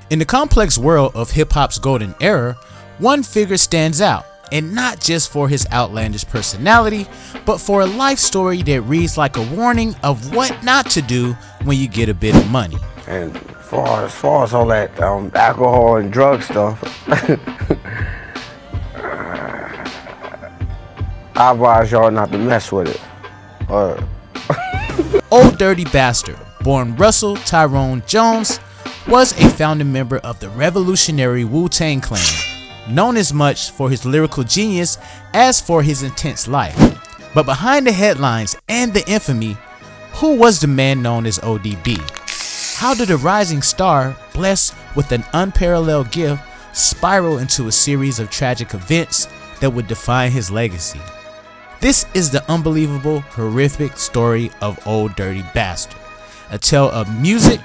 In the complex world of hip-hop's golden era, one figure stands out, and not just for his outlandish personality, but for a life story that reads like a warning of what not to do when you get a bit of money. And as far as all that alcohol and drug stuff, I advise y'all not to mess with it. Old Dirty Bastard, born Russell Tyrone Jones, was a founding member of the revolutionary Wu-Tang Clan, known as much for his lyrical genius as for his intense life. But behind the headlines and the infamy, who was the man known as ODB? How did a rising star, blessed with an unparalleled gift, spiral into a series of tragic events that would define his legacy? This is the unbelievable, horrific story of Old Dirty Bastard, a tale of music,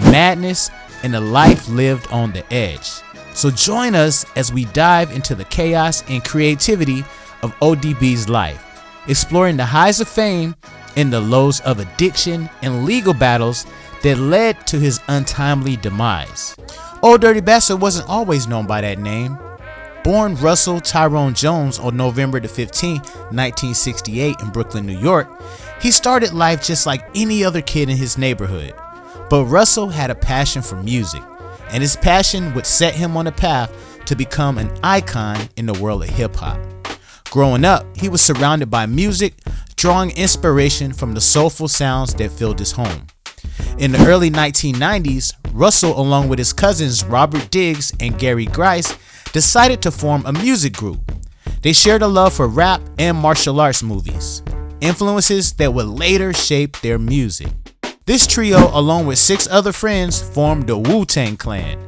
madness, and a life lived on the edge. So join us as we dive into the chaos and creativity of ODB's life, exploring the highs of fame and the lows of addiction and legal battles that led to his untimely demise. Old Dirty Bastard wasn't always known by that name. Born Russell Tyrone Jones on November 15, 1968 in Brooklyn, New York, he started life just like any other kid in his neighborhood. But Russell had a passion for music, and his passion would set him on a path to become an icon in the world of hip-hop. Growing up, he was surrounded by music, drawing inspiration from the soulful sounds that filled his home. In the early 1990s, Russell, along with his cousins Robert Diggs and Gary Grice, decided to form a music group. They shared a love for rap and martial arts movies, influences that would later shape their music. This trio, along with 6 other friends, formed the Wu-Tang Clan,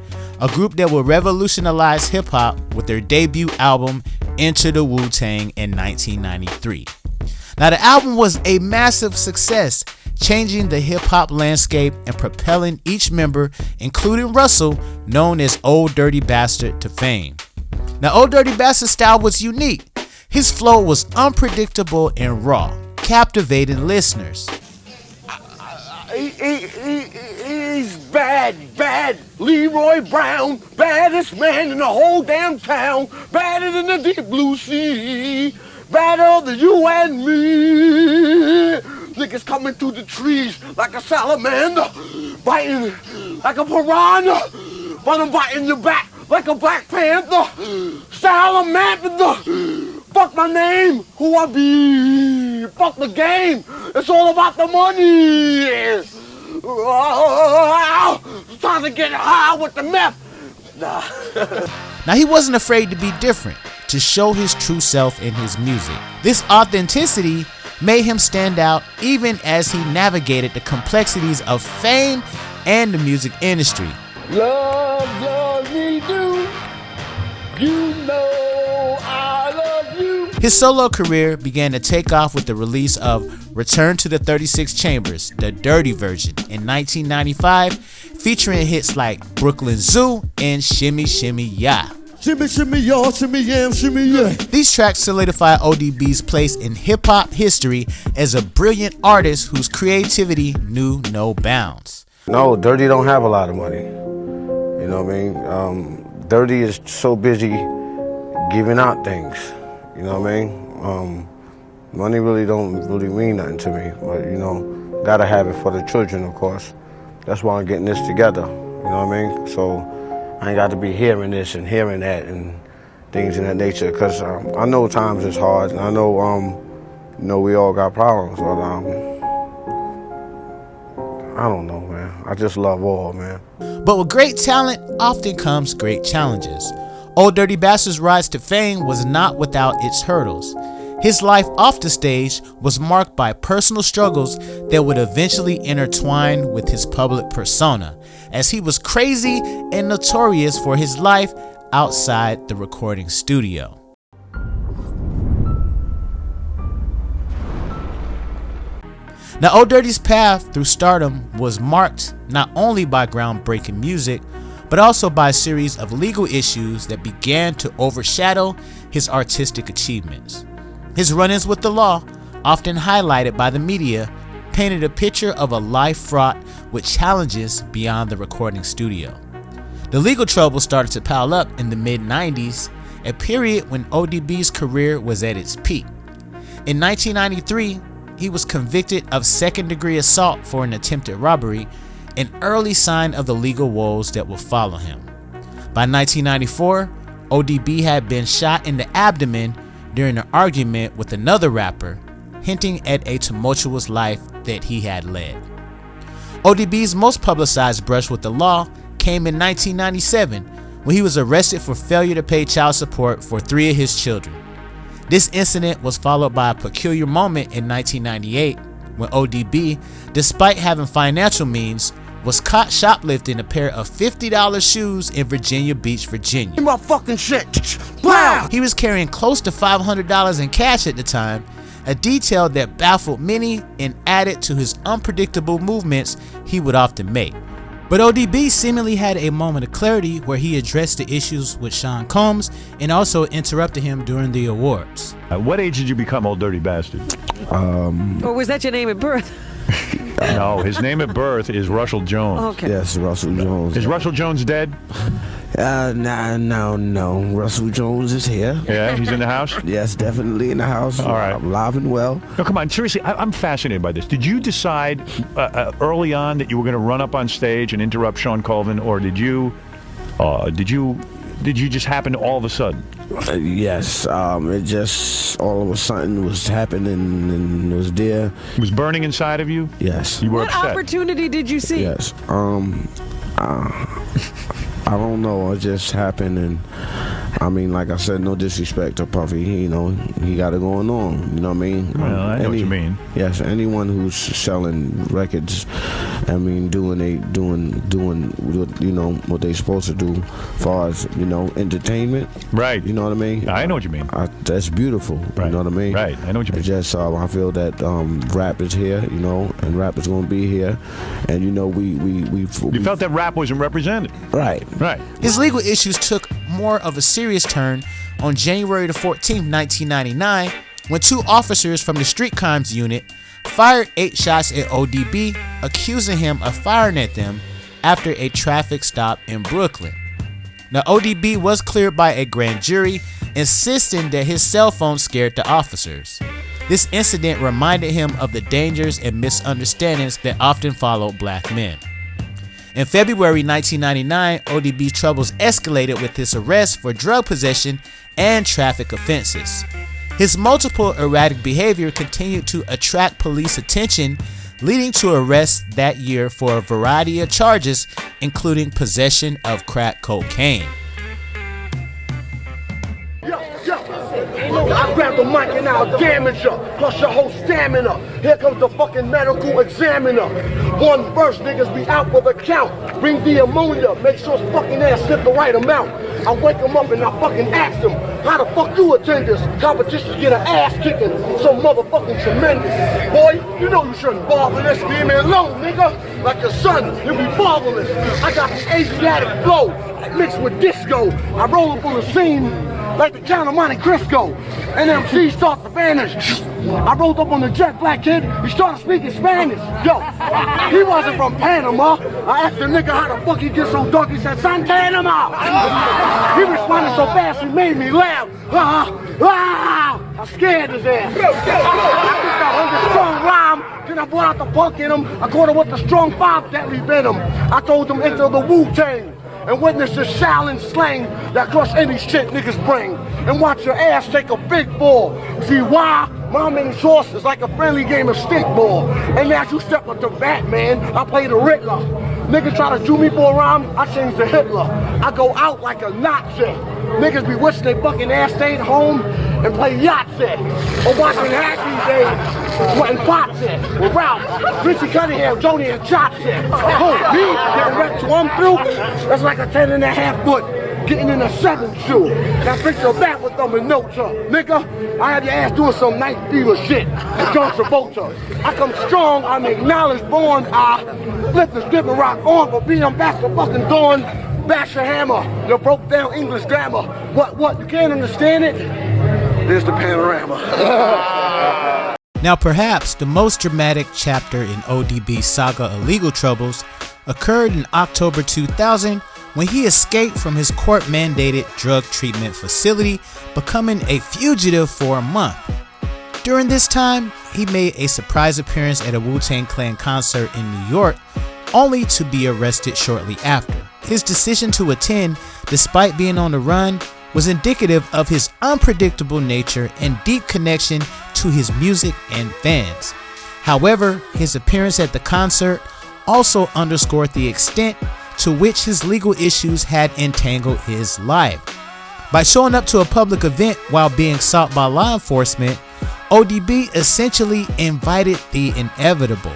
a group that would revolutionize hip-hop with their debut album, Enter the Wu-Tang, in 1993. Now, the album was a massive success, changing the hip-hop landscape and propelling each member, including Russell, known as Old Dirty Bastard, to fame. Now, Old Dirty Bastard's style was unique. His flow was unpredictable and raw, captivating listeners. He's bad, Leroy Brown, baddest man in the whole damn town, badder than the deep blue sea, badder than you and me. Niggas coming through the trees like a salamander, biting like a piranha, but I'm biting your back like a Black Panther. Salamander, fuck my name, who I be, fuck the game, it's all about the money. Time to get high with the meth. Now, he wasn't afraid to be different, to show his true self in his music. This authenticity made him stand out even as he navigated the complexities of fame and the music industry. Love me do, you know I love you. His solo career began to take off with the release of Return to the 36 Chambers, the dirty version, in 1995, featuring hits like Brooklyn Zoo and Shimmy Shimmy Ya. Shimmy, shimmy, y'all, shimmy, yam, shimmy, yeah. These tracks solidify ODB's place in hip-hop history as a brilliant artist whose creativity knew no bounds. No, Dirty don't have a lot of money. You know what I mean? Dirty is so busy giving out things. You know what I mean? Money really don't really mean nothing to me. But, you know, gotta have it for the children, of course. That's why I'm getting this together. You know what I mean? So I ain't got to be hearing this and hearing that and things in that nature, because I know times is hard, and I know, we all got problems, but I don't know, man. I just love all, man. But with great talent often comes great challenges. Old Dirty Bastard's rise to fame was not without its hurdles. His life off the stage was marked by personal struggles that would eventually intertwine with his public persona, as he was crazy and notorious for his life outside the recording studio. Now, Old Dirty's path through stardom was marked not only by groundbreaking music, but also by a series of legal issues that began to overshadow his artistic achievements. His run-ins with the law, often highlighted by the media, painted a picture of a life fraught with challenges beyond the recording studio. The legal trouble started to pile up in the mid-90s, a period when ODB's career was at its peak. In 1993, he was convicted of second-degree assault for an attempted robbery, an early sign of the legal woes that would follow him. By 1994, ODB had been shot in the abdomen during an argument with another rapper, hinting at a tumultuous life that he had led. ODB's most publicized brush with the law came in 1997 when he was arrested for failure to pay child support for 3 of his children. This incident was followed by a peculiar moment in 1998 when ODB, despite having financial means, was caught shoplifting a pair of $50 shoes in Virginia Beach, Virginia. My fucking shit. Wow. He was carrying close to $500 in cash at the time, a detail that baffled many and added to his unpredictable movements he would often make. But ODB seemingly had a moment of clarity where he addressed the issues with Sean Combs and also interrupted him during the awards. At what age did you become Old Dirty Bastard? Or was that your name at birth? No, his name at birth is Russell Jones. Okay. Yes, Russell Jones. Is Russell Jones dead? No. Russell Jones is here. Yeah, he's in the house? Yes, definitely in the house. All right. Alive and well. No, come on, seriously, I'm fascinated by this. Did you decide early on that you were going to run up on stage and interrupt Sean Colvin, or did you just happen all of a sudden? Yes, it just all of a sudden was happening and it was there. It was burning inside of you? Yes. You were What upset? opportunity did you see? Yes. I don't know. It just happened, and I mean, like I said, no disrespect to Puffy. You know, he got it going on. You know what I mean? Well, I know what you mean. Yes, anyone who's selling records, I mean, doing what, you know, what they supposed to do, as far as, you know, entertainment. Right. You know what I mean? I know what you mean. That's beautiful. Right. You know what I mean? Right. I know what you mean. It's just I feel that rap is here, you know, and rap is gonna be here, and you know You felt that rap wasn't represented. right. Right. His legal issues took more of a serious turn on January 14, 1999, when 2 officers from the Street Crimes Unit fired 8 shots at ODB, accusing him of firing at them after a traffic stop in Brooklyn. Now, ODB was cleared by a grand jury, insisting that his cell phone scared the officers. This incident reminded him of the dangers and misunderstandings that often follow black men. In February 1999, ODB's troubles escalated with his arrest for drug possession and traffic offenses. His multiple erratic behavior continued to attract police attention, leading to arrests that year for a variety of charges, including possession of crack cocaine. I grab the mic and I'll damage her, plus your whole stamina. Here comes the fucking medical examiner. One verse, niggas be out for the count. Bring the ammonia, make sure his fucking ass slip the right amount. I wake him up and I fucking ask him, how the fuck you attend this? Competition get an ass kicking, so motherfucking tremendous. Boy, you know you shouldn't bother this. Leave me alone, nigga. Like your son, you'll be marvelous. I got the Asiatic flow, mixed with disco. I roll up on the scene like the Count of Monte Cristo. NMC starts to vanish. I rolled up on the jet black kid, he started speaking Spanish. Yo, he wasn't from Panama. I asked the nigga how the fuck he get so dark, he said, Santanama. He responded so fast, he made me laugh. I scared his ass. I picked out 100 strong rhyme, then I brought out the punk in him. I caught him with the strong 5 deadly venom. I told him enter the Wu-Tang and witness the Shaolin slang that crush any shit niggas bring. And watch your ass take a big fall. See why? My main source is like a friendly game of stickball. And as you step up to Batman, I play the Riddler. Niggas try to do me for a rhyme, I change to Hitler. I go out like a Nazi. Niggas be wishing they fucking ass stayed home and play Yahtzee. Or watching Happy Days, sweating potsy with Ralph, Richie Cunningham, Joni, and Chopstick. Who, me? Getting wrecked to I'm through? That's like a 10.5 foot. Getting in a 7 shoe. Now fix your back with them and no tuck. Nigga, I have your ass doing some night fever shit. John Travolta. I come strong, I'm acknowledged born. I flip the strip and rock on for being back to fucking dawn. Bash your hammer. You broke down English grammar. What? You can't understand it? There's the panorama. Now, perhaps the most dramatic chapter in ODB's saga of legal troubles occurred in October 2000 when he escaped from his court-mandated drug treatment facility, becoming a fugitive for a month. During this time, he made a surprise appearance at a Wu-Tang Clan concert in New York, only to be arrested shortly after. His decision to attend, despite being on the run, was indicative of his unpredictable nature and deep connection to his music and fans. However, his appearance at the concert also underscored the extent to which his legal issues had entangled his life. By showing up to a public event while being sought by law enforcement, ODB essentially invited the inevitable.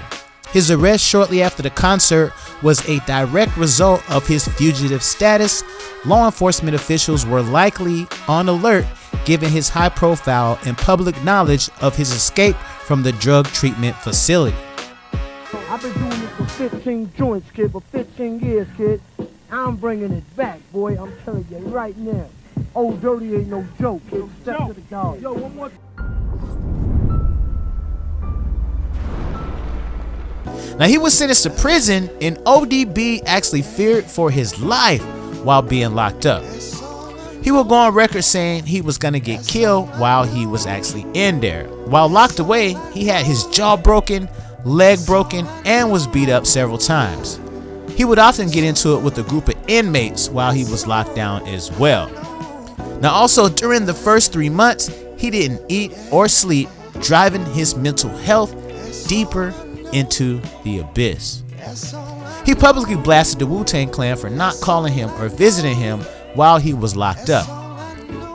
His arrest shortly after the concert was a direct result of his fugitive status. Law enforcement officials were likely on alert given his high profile and public knowledge of his escape from the drug treatment facility. I've been doing this for 15 joints, kid, for 15 years, kid. I'm bringing it back, boy. I'm telling you right now. Old Dirty ain't no joke, kid. Step to the guard. Yo, one more. Now, he was sentenced to prison, and ODB actually feared for his life while being locked up. He would go on record saying he was going to get killed while he was actually in there. While locked away, he had his jaw broken, leg broken, and was beat up several times. He would often get into it with a group of inmates while he was locked down as well. Now, also during the first 3 months, he didn't eat or sleep, driving his mental health deeper into the abyss. He publicly blasted the Wu-Tang Clan for not calling him or visiting him while he was locked up.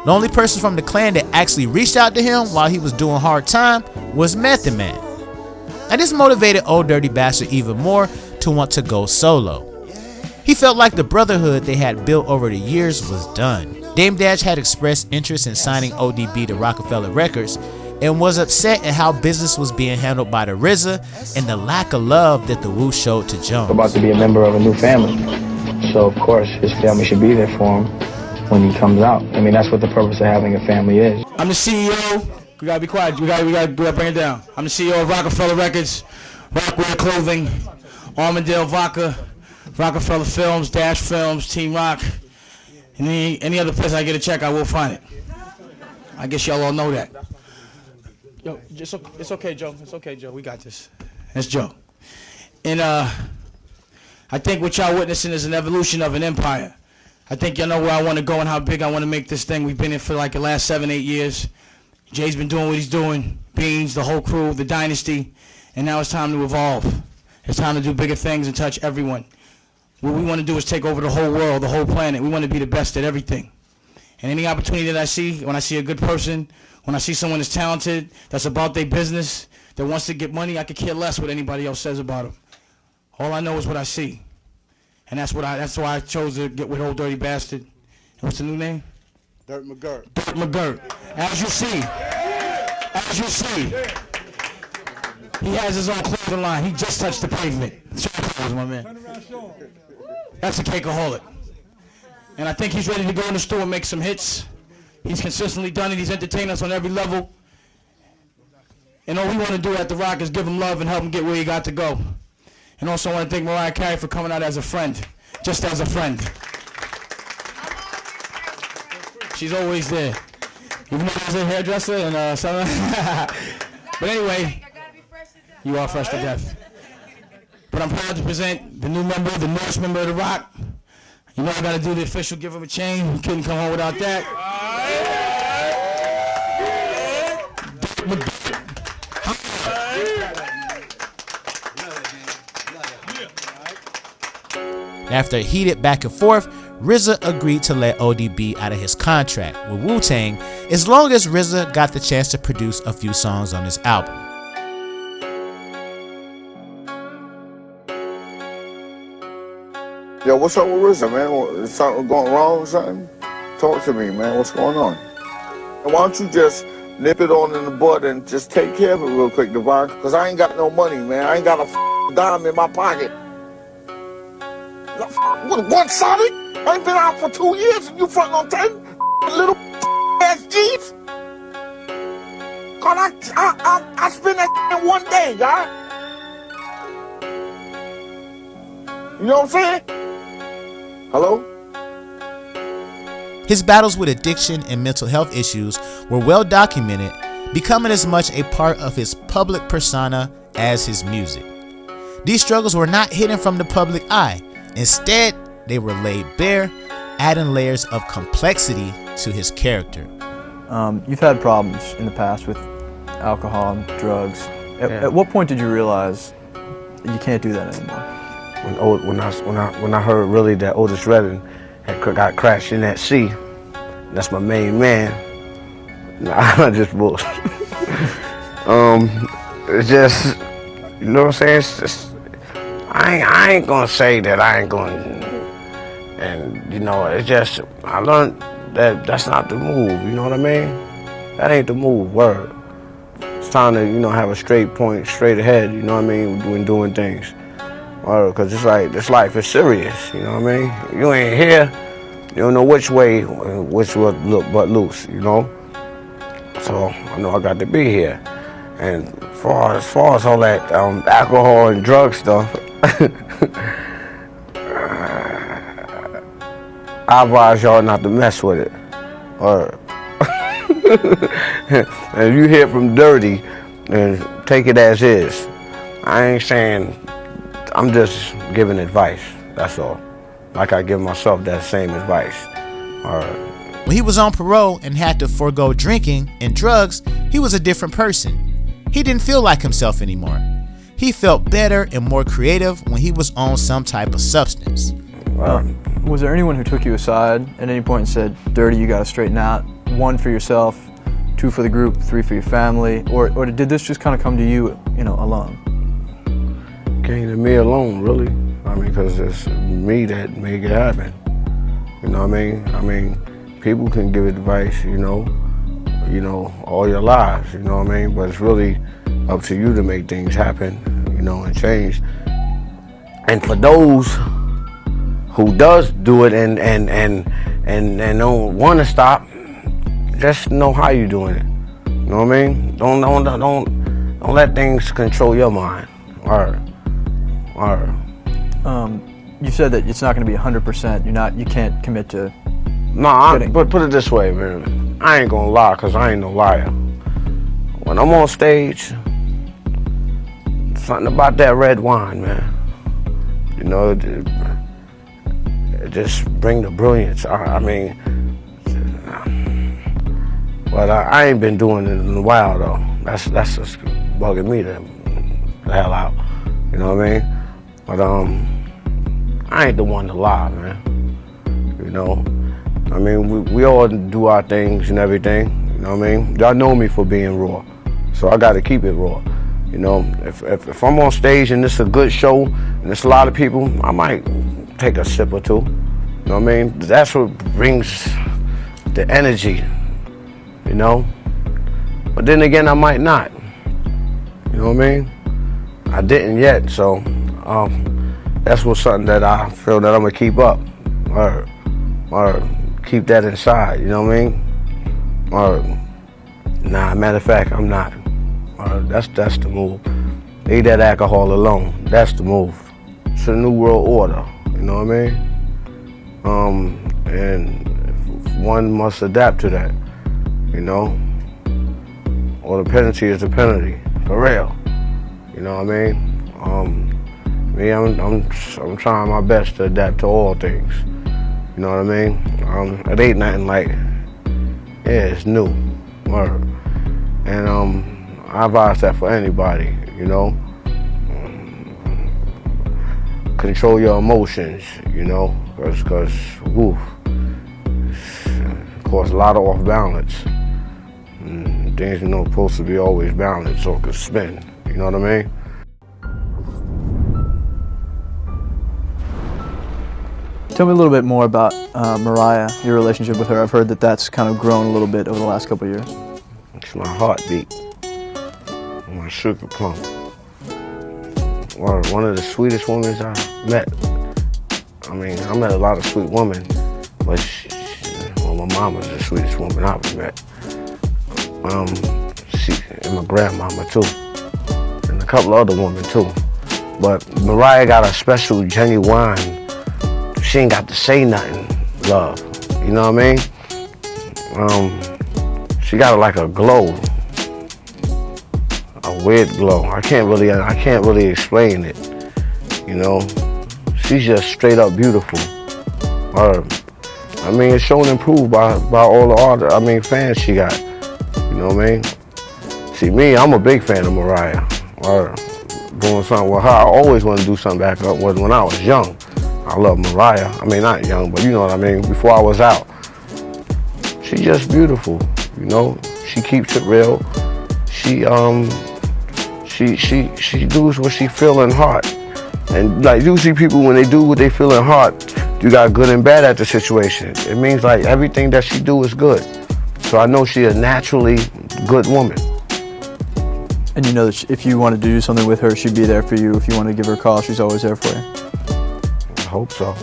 The only person from the clan that actually reached out to him while he was doing hard time was Method Man. And this motivated Old Dirty Bastard even more to want to go solo. He felt like the brotherhood they had built over the years was done. Dame Dash had expressed interest in signing ODB to Roc-A-Fella Records and was upset at how business was being handled by the RZA and the lack of love that the Wu showed to Jones. About to be a member of a new family, so of course his family should be there for him when he comes out. I mean, that's what the purpose of having a family is. I'm the CEO. We gotta be quiet. We gotta bring it down. I'm the CEO of Roc-A-Fella Records, Rockwear Clothing, Armadale Vodka, Roc-A-Fella Films, Dash Films, Team Rock. Any other place I get a check, I will find it. I guess y'all all know that. Yo, it's okay, Joe. It's okay, Joe. We got this. That's Joe. And I think what y'all witnessing is an evolution of an empire. I think y'all know where I want to go and how big I want to make this thing. We've been in for like the last 7-8 years. Jay's been doing what he's doing. Beans, the whole crew, the dynasty. And now it's time to evolve. It's time to do bigger things and touch everyone. What we want to do is take over the whole world, the whole planet. We want to be the best at everything. And any opportunity that I see, when I see a good person, when I see someone that's talented, that's about their business, that wants to get money, I could care less what anybody else says about them. All I know is what I see. And that's why I chose to get with Old Dirty Bastard. And what's the new name? Dirt McGirt. Dirt McGirt. As you see, he has his own clothing line. He just touched the pavement. My man. That's a cakeaholic. And I think he's ready to go in the store and make some hits. He's consistently done it. He's entertained us on every level. And all we want to do at The Rock is give him love and help him get where he got to go. And also I want to thank Mariah Carey for coming out as a friend. Just as a friend. She's always there. Even though I was a hairdresser and something. But anyway, you are fresh to death. But I'm proud to present the new member, the newest member of The Rock. You know I gotta do the official give him a chain. We couldn't come home without that. After a heated back and forth, RZA agreed to let ODB out of his contract with Wu-Tang as long as RZA got the chance to produce a few songs on his album. Yo, what's up with RZA, man? Is something going wrong or something? Talk to me, man. What's going on? And why don't you just nip it on in the bud and just take care of it real quick, Devon? Because I ain't got no money, man. I ain't got a dime in my pocket. What, one-sided? I ain't been out for 2 years and you frontin' on 10 little ass G's? God, I spend that in 1 day, guy. You know what I'm saying? Hello? His battles with addiction and mental health issues were well documented, becoming as much a part of his public persona as his music. These struggles were not hidden from the public eye. Instead, they were laid bare, adding layers of complexity to his character. You've had problems in the past with alcohol and drugs. At what point did you realize that you can't do that anymore? When I heard really that Otis Redding had got crashed in that sea, that's my main man. I just bullshit. It's just, you know what I'm saying? It's just, I ain't gonna say that I ain't gonna, and you know, it's just, I learned that that's not the move, you know what I mean? That ain't the move, word. It's time to, you know, have a straight point, straight ahead, you know what I mean, when doing things. Word, cause it's like, this life is serious, you know what I mean? You ain't here, you don't know which way, which would look but loose, you know? So I know I got to be here. And as far as all that alcohol and drug stuff, I advise y'all not to mess with it. Or and if you hear from Dirty, then take it as is. I ain't saying, I'm just giving advice, that's all. Like I give myself that same advice. When he was on parole and had to forego drinking and drugs, he was a different person. He didn't feel like himself anymore. He felt better and more creative when he was on some type of substance. Was there anyone who took you aside at any point and said, Dirty, you gotta straighten out, 1 for yourself, 2 for the group, 3 for your family, or did this just kind of come to you, you know, alone? Came to me alone, really. I mean, because it's me that make it happen. You know what I mean? People can give advice, you know, all your lives, you know what I mean? But it's really up to you to make things happen, you know, and change. And for those who does do it and don't want to stop, just know how you're doing it. You know what I mean? Don't let things control your mind. You said that it's not going to be 100%. You can't commit to. But put it this way, man. I ain't gonna lie, cause I ain't no liar. When I'm on stage, something about that red wine, man. You know, it just bring the brilliance. I mean, but I ain't been doing it in a while though. That's just bugging me the hell out. You know what I mean? But I ain't the one to lie, man. You know. I mean, we all do our things and everything, you know what I mean? Y'all know me for being raw, so I gotta keep it raw. You know, if I'm on stage and it's a good show and it's a lot of people, I might take a sip or two, you know what I mean? That's what brings the energy, you know? But then again, I might not, you know what I mean? I didn't yet, so that's what's something that I feel that I'm gonna keep up, or keep that inside, you know what I mean? Or, nah, matter of fact, I'm not. That's the move. Leave that alcohol alone. That's the move. It's a new world order, you know what I mean? And one must adapt to that, you know? Or the penalty is the penalty, for real. You know what I mean? I'm trying my best to adapt to all things. You know what I mean? It ain't nothing like, yeah, it's new. And I advise that for anybody, you know? Control your emotions, you know? Because woof, cause a lot of off balance. And things are not supposed to be always balanced so it can spin, you know what I mean? Tell me a little bit more about Mariah, your relationship with her. I've heard that that's kind of grown a little bit over the last couple of years. It's my heartbeat, my sugar plum. One of the sweetest women I met. I mean, I met a lot of sweet women, but my mama's the sweetest woman I've ever met. And my grandmama too, and a couple other women too. But Mariah got a special, genuine, she ain't got to say nothing, love. You know what I mean? She got like a glow, a weird glow. I can't really explain it. You know, she's just straight up beautiful. I mean, it's shown and proved by all the fans she got. You know what I mean? See, me, I'm a big fan of Mariah. Doing something with her, I always want to do something back up when I was young. I love Mariah. I mean, not young, but you know what I mean, before I was out. She's just beautiful, you know? She keeps it real. She does what she feel in heart. And like usually people, when they do what they feel in heart, you got good and bad at the situation. It means like everything that she do is good. So I know she's a naturally good woman. And you know that if you wanted to do something with her, she'd be there for you. If you want to give her a call, she's always there for you. I hope so.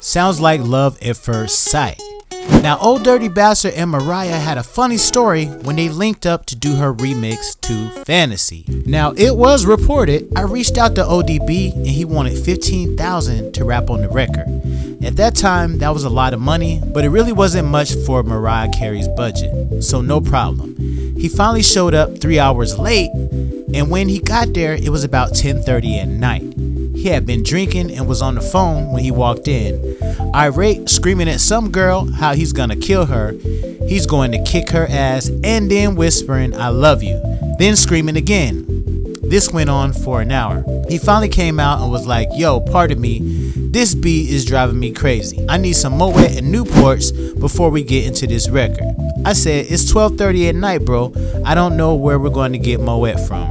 Sounds like love at first sight. Now, Old Dirty Bastard and Mariah had a funny story when they linked up to do her remix to Fantasy. Now, it was reported I reached out to ODB and he wanted $15,000 to rap on the record. At that time, that was a lot of money, but it really wasn't much for Mariah Carey's budget, so no problem. He finally showed up 3 hours late, and when he got there, it was about 10:30 at night. He had been drinking and was on the phone when he walked in, irate, screaming at some girl how he's gonna kill her, he's going to kick her ass, and then whispering, "I love you," then screaming again. This went on for an hour. He finally came out and was like, "Yo, pardon me, this beat is driving me crazy. I need some Moet and Newports before we get into this record." I said, "It's 12:30 at night, bro. I don't know where we're going to get Moet from."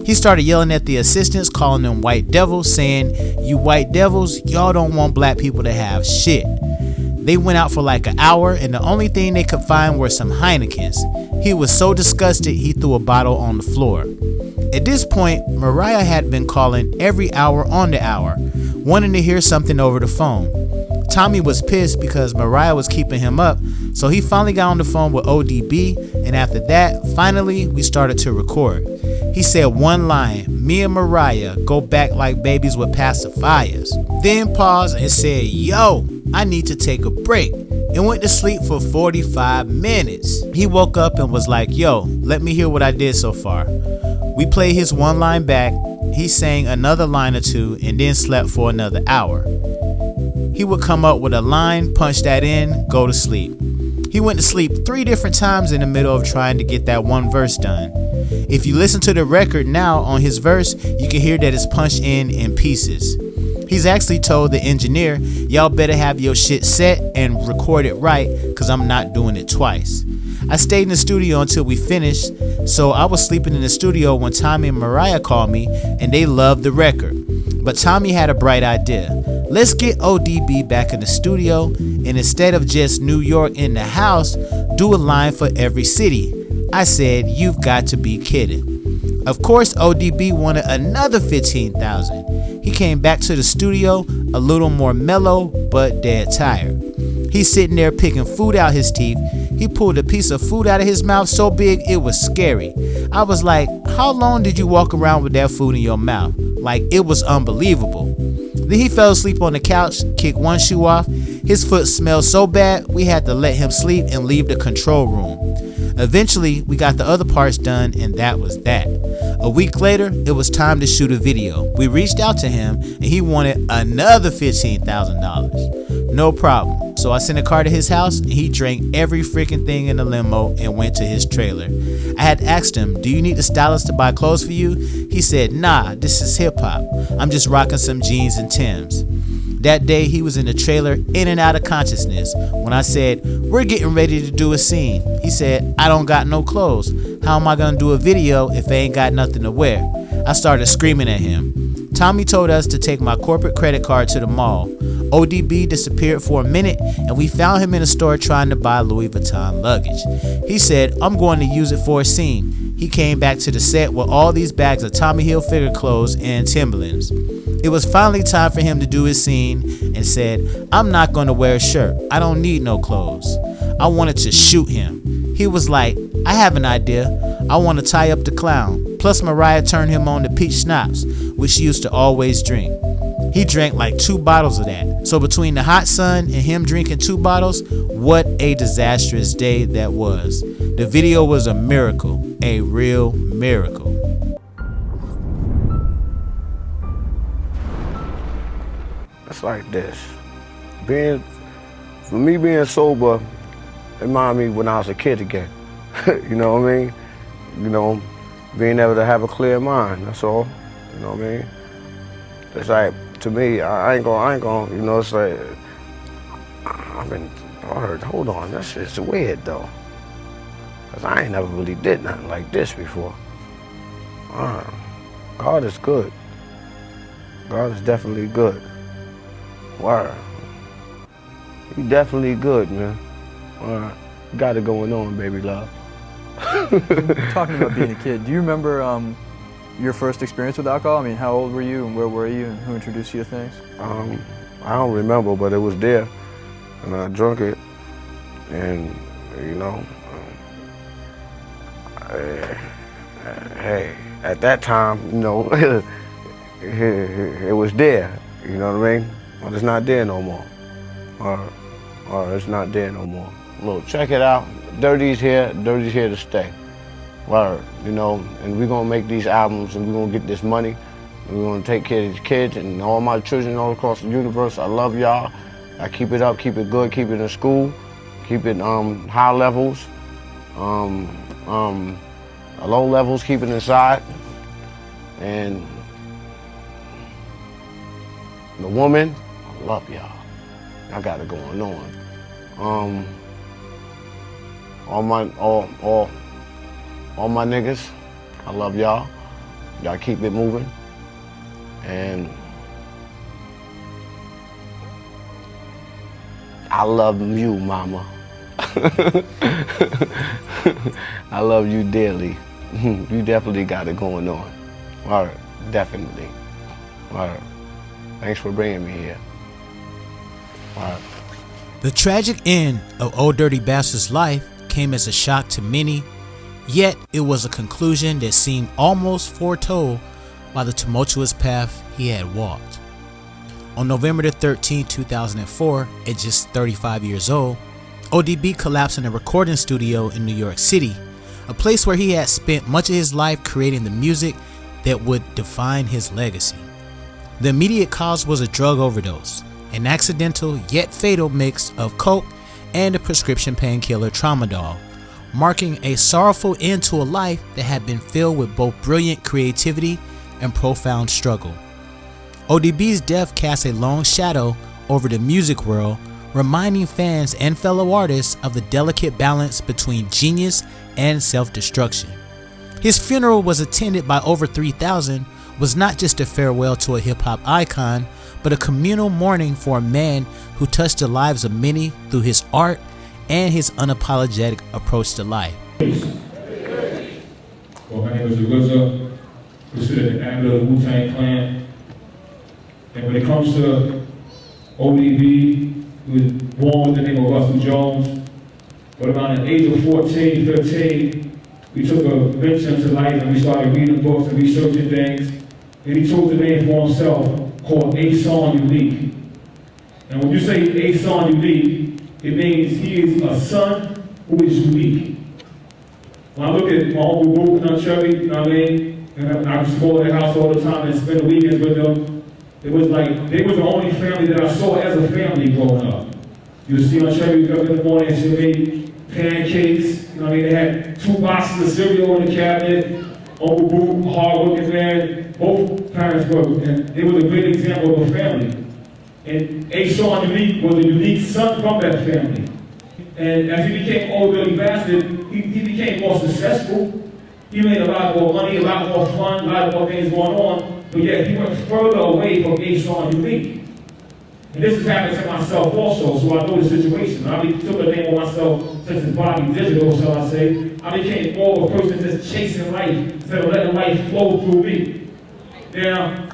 He started yelling at the assistants, calling them white devils, saying, "You white devils, y'all don't want black people to have shit." They went out for like an hour, and the only thing they could find were some Heinekens. He was so disgusted, he threw a bottle on the floor. At this point, Mariah had been calling every hour on the hour, wanting to hear something over the phone. Tommy was pissed because Mariah was keeping him up, so he finally got on the phone with ODB, and after that, finally, we started to record. He said one line, "Me and Mariah go back like babies with pacifiers." Then paused and said, "Yo, I need to take a break," and went to sleep for 45 minutes. He woke up and was like, "Yo, let me hear what I did so far." We played his one line back, he sang another line or two, and then slept for another hour. He would come up with a line, punch that in, go to sleep. He went to sleep 3 different times in the middle of trying to get that one verse done. If you listen to the record now on his verse, you can hear that it's punched in pieces. He's actually told the engineer, "Y'all better have your shit set and record it right, cause I'm not doing it twice." I stayed in the studio until we finished, so I was sleeping in the studio when Tommy and Mariah called me, and they loved the record. But Tommy had a bright idea. Let's get ODB back in the studio, and instead of just New York in the house, do a line for every city. I said, "You've got to be kidding." Of course, ODB wanted another $15,000. He came back to the studio a little more mellow, but dead tired. He's sitting there picking food out his teeth. He pulled a piece of food out of his mouth so big it was scary. I was like, "How long did you walk around with that food in your mouth?" Like, it was unbelievable. Then he fell asleep on the couch, kicked one shoe off. His foot smelled so bad, we had to let him sleep and leave the control room. Eventually, we got the other parts done, and that was that. A week later, it was time to shoot a video. We reached out to him, and he wanted another $15,000. No problem. So I sent a car to his house, and he drank every freaking thing in the limo and went to his trailer. I had asked him, "Do you need a stylist to buy clothes for you?" He said, "Nah, this is hip hop. I'm just rocking some jeans and Timbs." That day, he was in the trailer, in and out of consciousness. When I said, "We're getting ready to do a scene," he said, "I don't got no clothes. How am I gonna do a video if I ain't got nothing to wear?" I started screaming at him. Tommy told us to take my corporate credit card to the mall. ODB disappeared for a minute, and we found him in a store trying to buy Louis Vuitton luggage. He said, "I'm going to use it for a scene." He came back to the set with all these bags of Tommy Hilfiger clothes and Timberlands. It was finally time for him to do his scene and said, "I'm not going to wear a shirt. I don't need no clothes." I wanted to shoot him. He was like, "I have an idea. I want to tie up the clown." Plus Mariah turned him on to peach schnapps, which she used to always drink. He drank like 2 bottles of that, So between the hot sun and him drinking 2 bottles, what a disastrous day that was. The video was a miracle, a real miracle. It's like this. For me being sober, it reminded me when I was a kid again. You know what I mean? You know, being able to have a clear mind, that's all. You know what I mean? It's like, to me, I ain't gonna, you know, it's like, hold on, that's just weird though. Cause I ain't never really did nothing like this before. God is good. God is definitely good. Word. You definitely good, man. You got it going on, baby love. Talking about being a kid, do you remember your first experience with alcohol? I mean, how old were you and where were you and who introduced you to things? I don't remember, but it was there. And I drank it. And, you know, hey, at that time, you know, it was there. You know what I mean? But it's not there no more. Or it's not there no more. Look, check it out. Dirty's here to stay. Word, you know, and we're gonna make these albums and we're gonna get this money. And we're gonna take care of these kids and all my children all across the universe. I love y'all. I keep it up, keep it good, keep it in school, keep it high levels, low levels, keep it inside. And the woman, I love y'all. I got it going on. All my niggas, I love y'all. Y'all keep it moving. And I love you, mama. I love you dearly. You definitely got it going on. All right, definitely. All right. Thanks for bringing me here. All right. The tragic end of Old Dirty Bastard's life came as a shock to many, yet it was a conclusion that seemed almost foretold by the tumultuous path he had walked. On November the 13th, 2004, at just 35 years old, ODB collapsed in a recording studio in New York City, a place where he had spent much of his life creating the music that would define his legacy. The immediate cause was a drug overdose, an accidental yet fatal mix of coke and a prescription painkiller tramadol, marking a sorrowful end to a life that had been filled with both brilliant creativity and profound struggle. ODB's death cast a long shadow over the music world, reminding fans and fellow artists of the delicate balance between genius and self-destruction. His funeral was attended by over 3,000, was not just a farewell to a hip-hop icon, but a communal mourning for a man who touched the lives of many through his art and his unapologetic approach to life. Well, my name is RZA, considered the ambit of the Wu-Tang Clan. And when it comes to ODB, he was born with the name of Russell Jones. But around the age of 14, 15, we took a venture into life and we started reading books and researching things. And he chose a name for himself called A-Song Unique. And when you say A-Song Unique, it means he is a son who is unique. When I look at my uncle Wu and Aunt Cherry, you know what I mean? And I just go to their house all the time and spend the weekends with them. It was like, they were the only family that I saw as a family growing up. You see Aunt Cherry wake up in the morning and she made pancakes, you know what I mean? They had 2 boxes of cereal in the cabinet. Uncle Wu, hard-working man, both parents worked, and it was a great example of a family. And A-Song Unique was a unique son from that family. And as he became Old Dirty Bastard, he became more successful. He made a lot more money, a lot more fun, a lot more things going on, but yet he went further away from A-Song Unique. And this has happened to myself also, so I know the situation. I took a name on myself since it's body digital, shall I say. I became more of a person just chasing life instead of letting life flow through me. Now,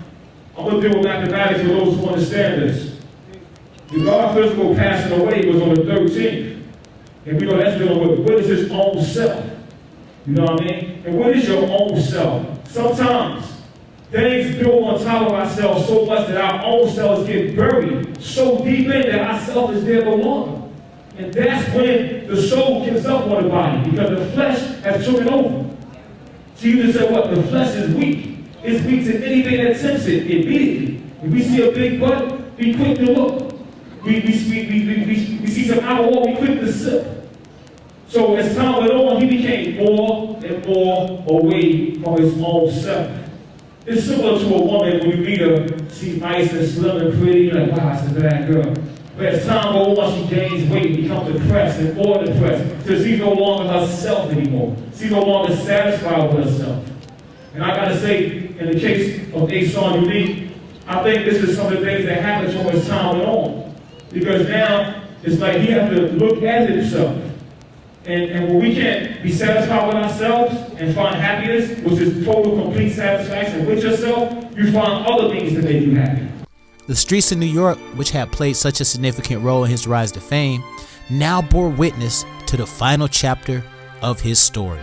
I'm going to deal with mathematics for those who understand this. The God physical passing away was on the 13th. And we know that's dealing with what is his own self. You know what I mean? And what is your own self? Sometimes Things build on top of ourselves so much that our own selves get buried so deep in that our self is there no longer. And that's when the soul gives up on the body, because the flesh has taken over. Jesus said what? The flesh is weak. It's weak to anything that tempts it immediately. If we see a big butt, be quick to look. We see some alcohol, be quick to sip. So as time went on, he became more and more away from his own self. It's similar to a woman when you meet her, she's nice and slim and pretty, you're like, wow, it's a bad girl. But as time goes on, she gains weight, becomes depressed and more depressed, so she's no longer herself anymore. She's no longer satisfied with herself. And I gotta say, in the case of A-Song Unique, I think this is some of the things that happen to him as time went on. Because now, it's like he has to look at himself. And when we can't be satisfied with ourselves and find happiness, which is total, complete satisfaction with yourself, you find other things that make you happy. The streets of New York, which had played such a significant role in his rise to fame, now bore witness to the final chapter of his story.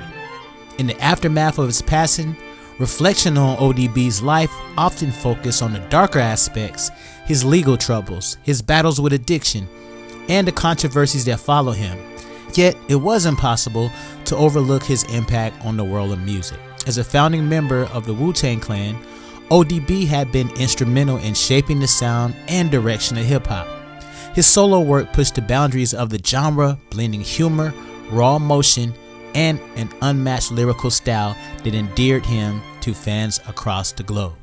In the aftermath of his passing, reflection on ODB's life often focused on the darker aspects, his legal troubles, his battles with addiction, and the controversies that follow him. Yet, it was impossible to overlook his impact on the world of music. As a founding member of the Wu-Tang Clan, ODB had been instrumental in shaping the sound and direction of hip-hop. His solo work pushed the boundaries of the genre, blending humor, raw emotion, and an unmatched lyrical style that endeared him to fans across the globe.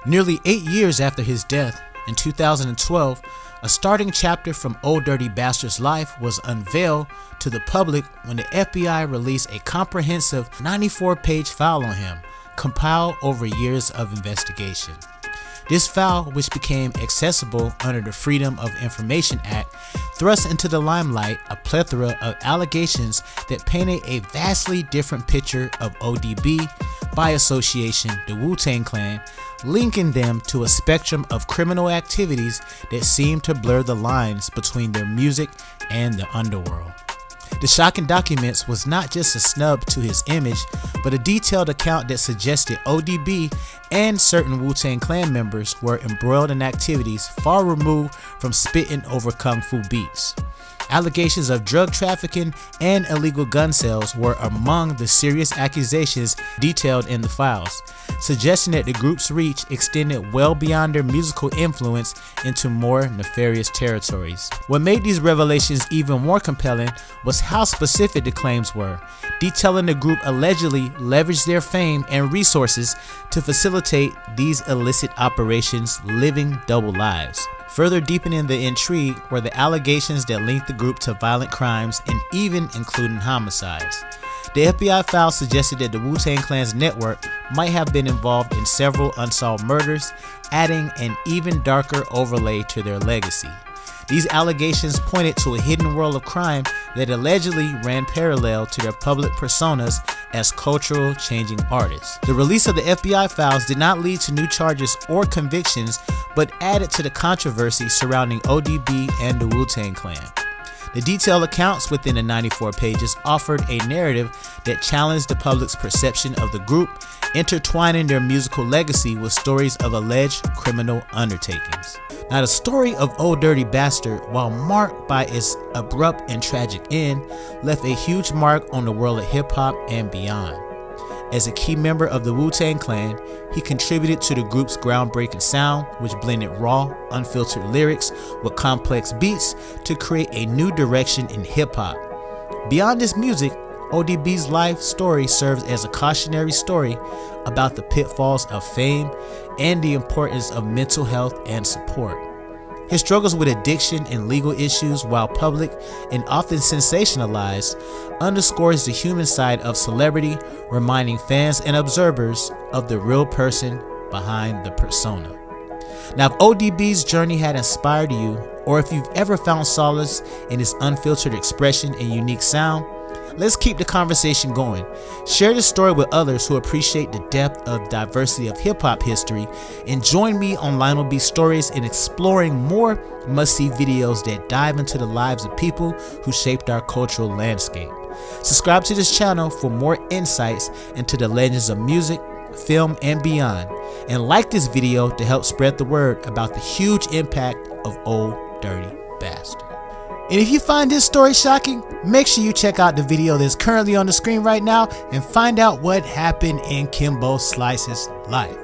Nearly 8 years after his death, in 2012, a starting chapter from Old Dirty Bastard's life was unveiled to the public when the FBI released a comprehensive 94-page file on him, compiled over years of investigation. This file, which became accessible under the Freedom of Information Act, thrust into the limelight a plethora of allegations that painted a vastly different picture of ODB, by association the Wu-Tang Clan, linking them to a spectrum of criminal activities that seemed to blur the lines between their music and the underworld. The shocking documents was not just a snub to his image, but a detailed account that suggested ODB and certain Wu-Tang Clan members were embroiled in activities far removed from spitting over kung fu beats. Allegations of drug trafficking and illegal gun sales were among the serious accusations detailed in the files, suggesting that the group's reach extended well beyond their musical influence into more nefarious territories. What made these revelations even more compelling was how specific the claims were, detailing the group allegedly leveraged their fame and resources to facilitate these illicit operations, living double lives. Further deepening the intrigue were the allegations that linked the group to violent crimes and even including homicides. The FBI file suggested that the Wu-Tang Clan's network might have been involved in several unsolved murders, adding an even darker overlay to their legacy. These allegations pointed to a hidden world of crime that allegedly ran parallel to their public personas as cultural changing artists. The release of the FBI files did not lead to new charges or convictions, but added to the controversy surrounding ODB and the Wu-Tang Clan. The detailed accounts within the 94 pages offered a narrative that challenged the public's perception of the group, intertwining their musical legacy with stories of alleged criminal undertakings. Now, the story of Old Dirty Bastard, while marked by its abrupt and tragic end, left a huge mark on the world of hip-hop and beyond. As a key member of the Wu-Tang Clan, he contributed to the group's groundbreaking sound, which blended raw, unfiltered lyrics with complex beats to create a new direction in hip-hop. Beyond his music, ODB's life story serves as a cautionary story about the pitfalls of fame and the importance of mental health and support. His struggles with addiction and legal issues, while public and often sensationalized, underscores the human side of celebrity, reminding fans and observers of the real person behind the persona. Now, if ODB's journey had inspired you, or if you've ever found solace in his unfiltered expression and unique sound, let's keep the conversation going. Share this story with others who appreciate the depth of diversity of hip-hop history, and join me on Lionel B Stories in exploring more must-see videos that dive into the lives of people who shaped our cultural landscape. Subscribe to this channel for more insights into the legends of music, film, and beyond. And like this video to help spread the word about the huge impact of Old Dirty Bastard. And if you find this story shocking, make sure you check out the video that's currently on the screen right now and find out what happened in Kimbo Slice's life.